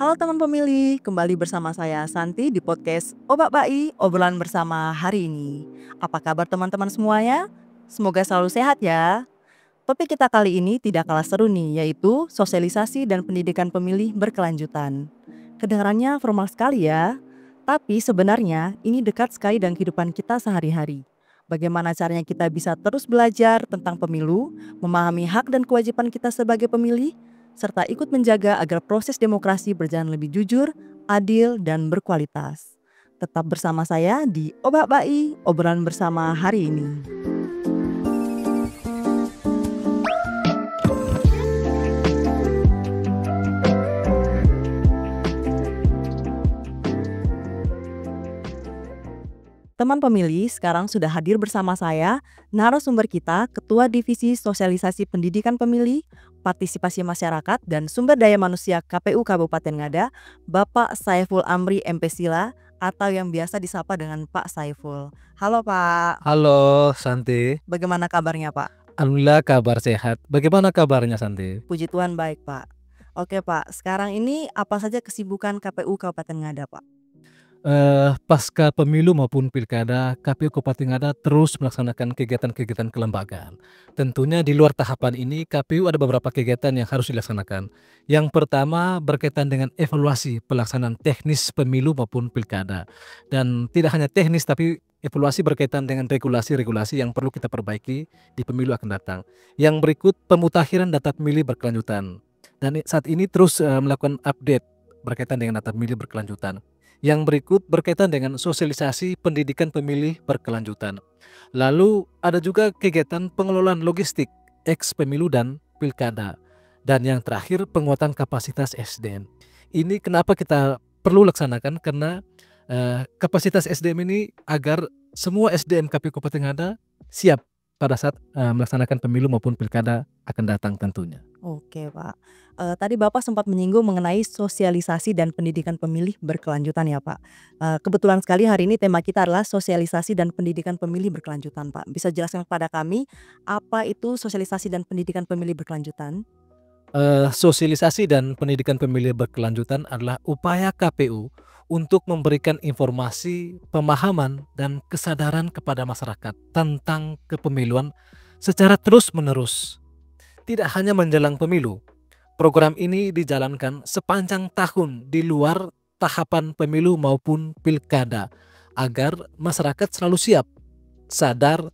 Halo teman pemilih, kembali bersama saya Santi di podcast Obak Bai, obrolan bersama hari ini. Apa kabar teman-teman semuanya? Semoga selalu sehat ya. Topik kita kali ini tidak kalah seru nih, yaitu sosialisasi dan pendidikan pemilih berkelanjutan. Kedengarannya formal sekali ya, tapi sebenarnya ini dekat sekali dengan kehidupan kita sehari-hari. Bagaimana caranya kita bisa terus belajar tentang pemilu, memahami hak dan kewajiban kita sebagai pemilih, serta ikut menjaga agar proses demokrasi berjalan lebih jujur, adil, dan berkualitas. Tetap bersama saya di Obak Bai, obrolan bersama hari ini. Teman pemilih, sekarang sudah hadir bersama saya narasumber kita, Ketua Divisi Sosialisasi Pendidikan Pemilih, Partisipasi Masyarakat dan Sumber Daya Manusia KPU Kabupaten Ngada, Bapak Saiful Amri MP Sila atau yang biasa disapa dengan Pak Saiful. Halo Pak, Halo Santi, bagaimana kabarnya Pak? alhamdulillah kabar sehat. Bagaimana kabarnya Santi? Puji Tuhan baik Pak. Oke Pak, sekarang ini apa saja kesibukan KPU Kabupaten Ngada Pak? Pasca pemilu maupun pilkada, KPU Kabupaten Ngada terus melaksanakan kegiatan-kegiatan kelembagaan. Tentunya di luar tahapan ini, KPU ada beberapa kegiatan yang harus dilaksanakan. Yang pertama berkaitan dengan evaluasi pelaksanaan teknis pemilu maupun pilkada. Dan tidak hanya teknis, tapi evaluasi berkaitan dengan regulasi-regulasi yang perlu kita perbaiki di pemilu akan datang. Yang berikut pemutakhiran data pemilih berkelanjutan. Dan saat ini terus melakukan update berkaitan dengan data pemilih berkelanjutan. Yang berikut berkaitan dengan sosialisasi pendidikan pemilih berkelanjutan. Lalu ada juga kegiatan pengelolaan logistik eks pemilu dan pilkada. Dan yang terakhir penguatan kapasitas SDM. Ini kenapa kita perlu laksanakan karena kapasitas SDM ini agar semua SDM KPU Kabupaten Ngada siap pada saat melaksanakan pemilu maupun pilkada akan datang tentunya. Oke Pak, tadi Bapak sempat menyinggung mengenai sosialisasi dan pendidikan pemilih berkelanjutan ya Pak. Kebetulan sekali hari ini tema kita adalah sosialisasi dan pendidikan pemilih berkelanjutan Pak. Bisa jelaskan kepada kami apa itu sosialisasi dan pendidikan pemilih berkelanjutan? Sosialisasi dan pendidikan pemilih berkelanjutan adalah upaya KPU untuk memberikan informasi, pemahaman, dan kesadaran kepada masyarakat tentang kepemiluan secara terus-menerus. Tidak hanya menjelang pemilu, program ini dijalankan sepanjang tahun di luar tahapan pemilu maupun pilkada agar masyarakat selalu siap, sadar,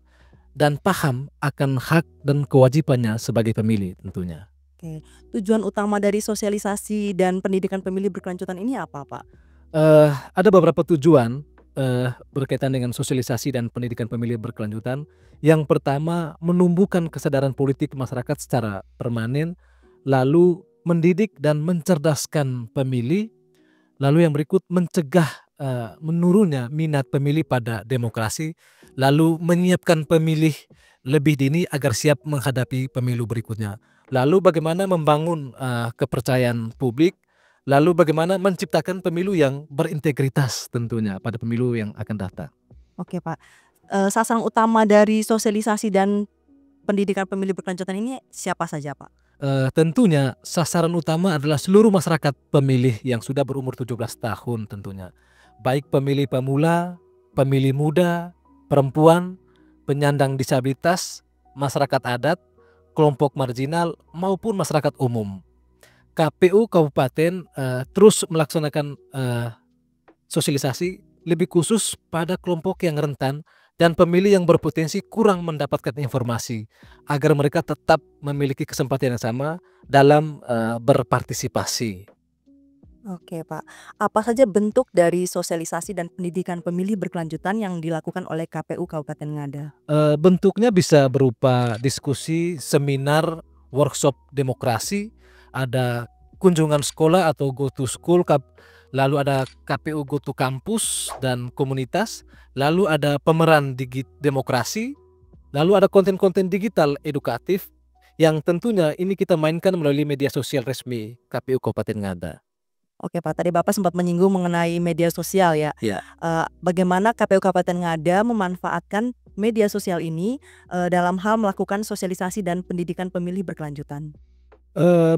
dan paham akan hak dan kewajibannya sebagai pemilih tentunya. Oke, tujuan utama dari sosialisasi dan pendidikan pemilih berkelanjutan ini apa Pak? Ada beberapa tujuan berkaitan dengan sosialisasi dan pendidikan pemilih berkelanjutan. Yang pertama, menumbuhkan kesadaran politik masyarakat secara permanen, lalu mendidik dan mencerdaskan pemilih, lalu yang berikut mencegah menurunnya minat pemilih pada demokrasi, lalu menyiapkan pemilih lebih dini agar siap menghadapi pemilu berikutnya. Lalu bagaimana membangun kepercayaan publik, lalu bagaimana menciptakan pemilu yang berintegritas tentunya pada pemilu yang akan datang. Oke Pak, sasaran utama dari sosialisasi dan pendidikan pemilih berkelanjutan ini siapa saja Pak? Tentunya sasaran utama adalah seluruh masyarakat pemilih yang sudah berumur 17 tahun tentunya. Baik pemilih pemula, pemilih muda, perempuan, penyandang disabilitas, masyarakat adat, kelompok marginal maupun masyarakat umum. KPU Kabupaten terus melaksanakan sosialisasi lebih khusus pada kelompok yang rentan dan pemilih yang berpotensi kurang mendapatkan informasi agar mereka tetap memiliki kesempatan yang sama dalam berpartisipasi. Oke Pak, apa saja bentuk dari sosialisasi dan pendidikan pemilih berkelanjutan yang dilakukan oleh KPU Kabupaten Ngada? Bentuknya bisa berupa diskusi, seminar, workshop demokrasi, ada kunjungan sekolah atau go to school, lalu ada KPU go to kampus dan komunitas, lalu ada pemeran demokrasi, lalu ada konten-konten digital edukatif yang tentunya ini kita mainkan melalui media sosial resmi KPU Kabupaten Ngada. Oke Pak, tadi Bapak sempat menyinggung mengenai media sosial ya. Ya. Bagaimana KPU Kabupaten Ngada memanfaatkan media sosial ini dalam hal melakukan sosialisasi dan pendidikan pemilih berkelanjutan?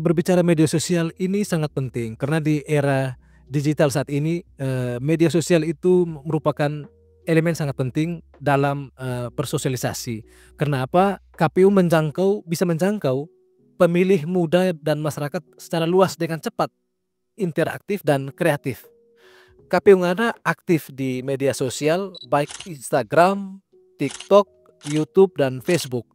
Berbicara media sosial ini sangat penting karena di era digital saat ini, media sosial itu merupakan elemen sangat penting dalam, bersosialisasi. Karena apa? KPU bisa menjangkau pemilih muda dan masyarakat secara luas dengan cepat, interaktif dan kreatif. KPU Ngada aktif di media sosial baik Instagram, TikTok, YouTube, dan Facebook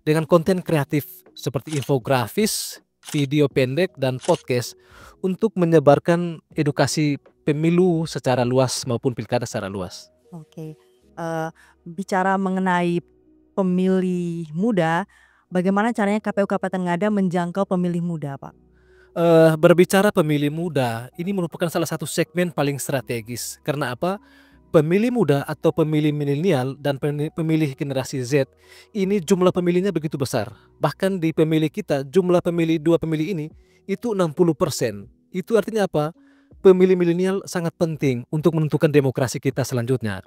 dengan konten kreatif seperti infografis, video pendek, dan podcast untuk menyebarkan edukasi pemilu secara luas maupun pilkada secara luas. Oke, bicara mengenai pemilih muda, bagaimana caranya KPU Kabupaten Ngada menjangkau pemilih muda, Pak? Berbicara pemilih muda, ini merupakan salah satu segmen paling strategis. Karena apa? Pemilih muda atau pemilih milenial dan pemilih generasi Z, ini jumlah pemilihnya begitu besar. Bahkan di pemilih kita, jumlah pemilih dua pemilih ini itu 60%. Itu artinya apa? Pemilih milenial sangat penting untuk menentukan demokrasi kita selanjutnya.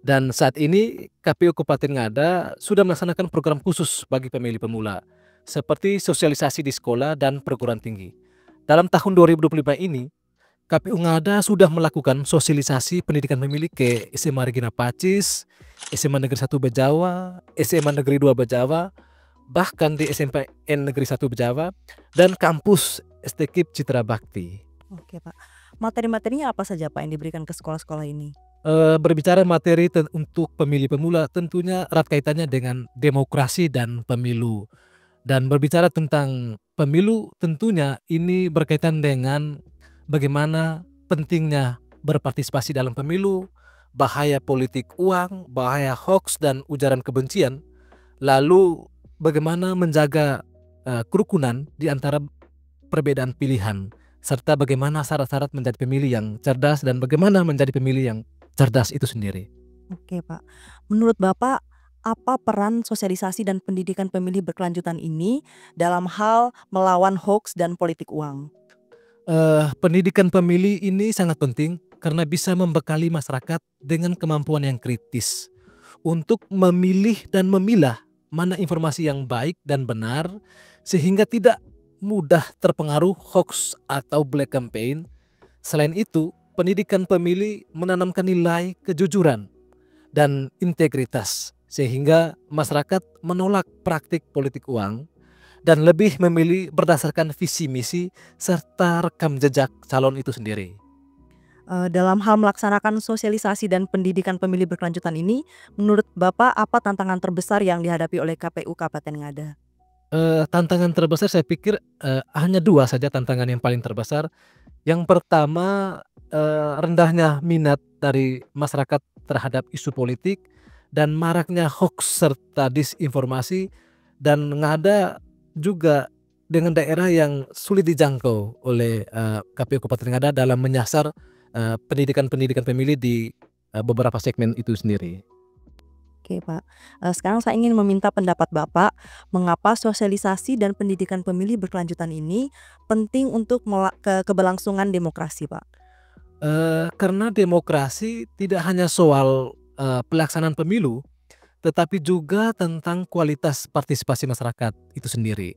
Dan saat ini KPU Kabupaten Ngada sudah melaksanakan program khusus bagi pemilih pemula, seperti sosialisasi di sekolah dan perguruan tinggi. Dalam tahun 2025 ini, KPU Ngada sudah melakukan sosialisasi pendidikan pemilih ke SMA Regina Pacis, SMA Negeri 1 Bejawa, SMA Negeri 2 Bejawa, bahkan di SMPN Negeri 1 Bejawa, dan kampus STKIP Citra Bakti. Oke, Pak. Materi-materinya apa saja, Pak, yang diberikan ke sekolah-sekolah ini? Berbicara materi untuk pemilih pemula tentunya erat kaitannya dengan demokrasi dan pemilu. Dan berbicara tentang pemilu tentunya ini berkaitan dengan bagaimana pentingnya berpartisipasi dalam pemilu, bahaya politik uang, bahaya hoax dan ujaran kebencian, lalu bagaimana menjaga kerukunan di antara perbedaan pilihan, serta bagaimana syarat-syarat menjadi pemilih yang cerdas dan bagaimana menjadi pemilih yang cerdas itu sendiri. Oke, Pak. Menurut Bapak, apa peran sosialisasi dan pendidikan pemilih berkelanjutan ini dalam hal melawan hoax dan politik uang? Pendidikan pemilih ini sangat penting karena bisa membekali masyarakat dengan kemampuan yang kritis untuk memilih dan memilah mana informasi yang baik dan benar sehingga tidak mudah terpengaruh hoax atau black campaign. Selain itu, pendidikan pemilih menanamkan nilai kejujuran dan integritas sehingga masyarakat menolak praktik politik uang dan lebih memilih berdasarkan visi misi serta rekam jejak calon itu sendiri. Dalam hal melaksanakan sosialisasi dan pendidikan pemilih berkelanjutan ini, menurut Bapak apa tantangan terbesar yang dihadapi oleh KPU Kabupaten Ngada? Tantangan terbesar saya pikir hanya dua saja tantangan yang paling terbesar. Yang pertama, rendahnya minat dari masyarakat terhadap isu politik dan maraknya hoax serta disinformasi, dan Ngada juga dengan daerah yang sulit dijangkau oleh KPU Kabupaten Ngada dalam menyasar pendidikan pemilih di beberapa segmen itu sendiri. Oke, Pak. Sekarang saya ingin meminta pendapat Bapak, mengapa sosialisasi dan pendidikan pemilih berkelanjutan ini penting untuk keberlangsungan demokrasi, Pak? Karena demokrasi tidak hanya soal pelaksanaan pemilu, tetapi juga tentang kualitas partisipasi masyarakat itu sendiri.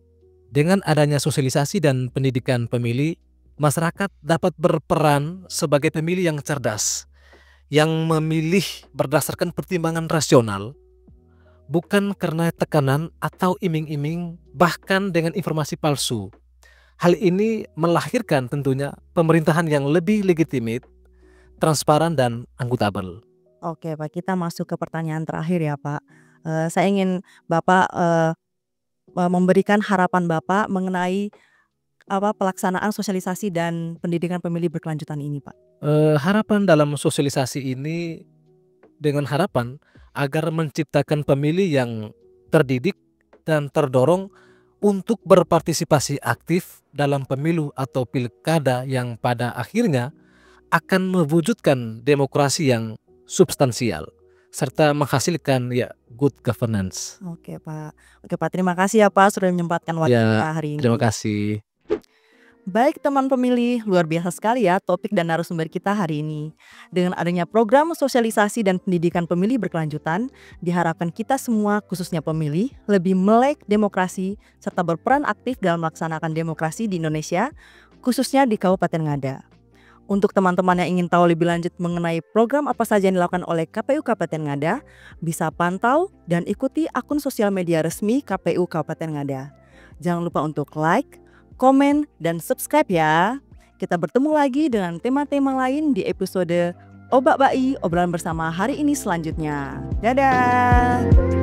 Dengan adanya sosialisasi dan pendidikan pemilih, masyarakat dapat berperan sebagai pemilih yang cerdas, yang memilih berdasarkan pertimbangan rasional, bukan karena tekanan atau iming-iming, bahkan dengan informasi palsu. Hal ini melahirkan tentunya pemerintahan yang lebih legitimit, transparan, dan akuntabel. Oke, Pak, kita masuk ke pertanyaan terakhir ya, Pak. Saya ingin Bapak memberikan harapan Bapak mengenai pelaksanaan sosialisasi dan pendidikan pemilih berkelanjutan ini, Pak. Harapan dalam sosialisasi ini dengan harapan agar menciptakan pemilih yang terdidik dan terdorong untuk berpartisipasi aktif dalam pemilu atau pilkada yang pada akhirnya akan mewujudkan demokrasi yang substansial serta menghasilkan good governance. Oke, Pak. Terima kasih ya, Pak, sudah menyempatkan waktu Ya, hari terima ini. kasih. Baik teman pemilih, luar biasa sekali ya topik dan narasumber kita hari ini. Dengan adanya program sosialisasi dan pendidikan pemilih berkelanjutan, diharapkan kita semua khususnya pemilih lebih melek demokrasi serta berperan aktif dalam melaksanakan demokrasi di Indonesia, khususnya di Kabupaten Ngada. Untuk teman-teman yang ingin tahu lebih lanjut mengenai program apa saja yang dilakukan oleh KPU Kabupaten Ngada, bisa pantau dan ikuti akun sosial media resmi KPU Kabupaten Ngada. Jangan lupa untuk like, komen, dan subscribe ya. Kita bertemu lagi dengan tema-tema lain di episode Obak Bai, obrolan bersama hari ini selanjutnya. Dadah!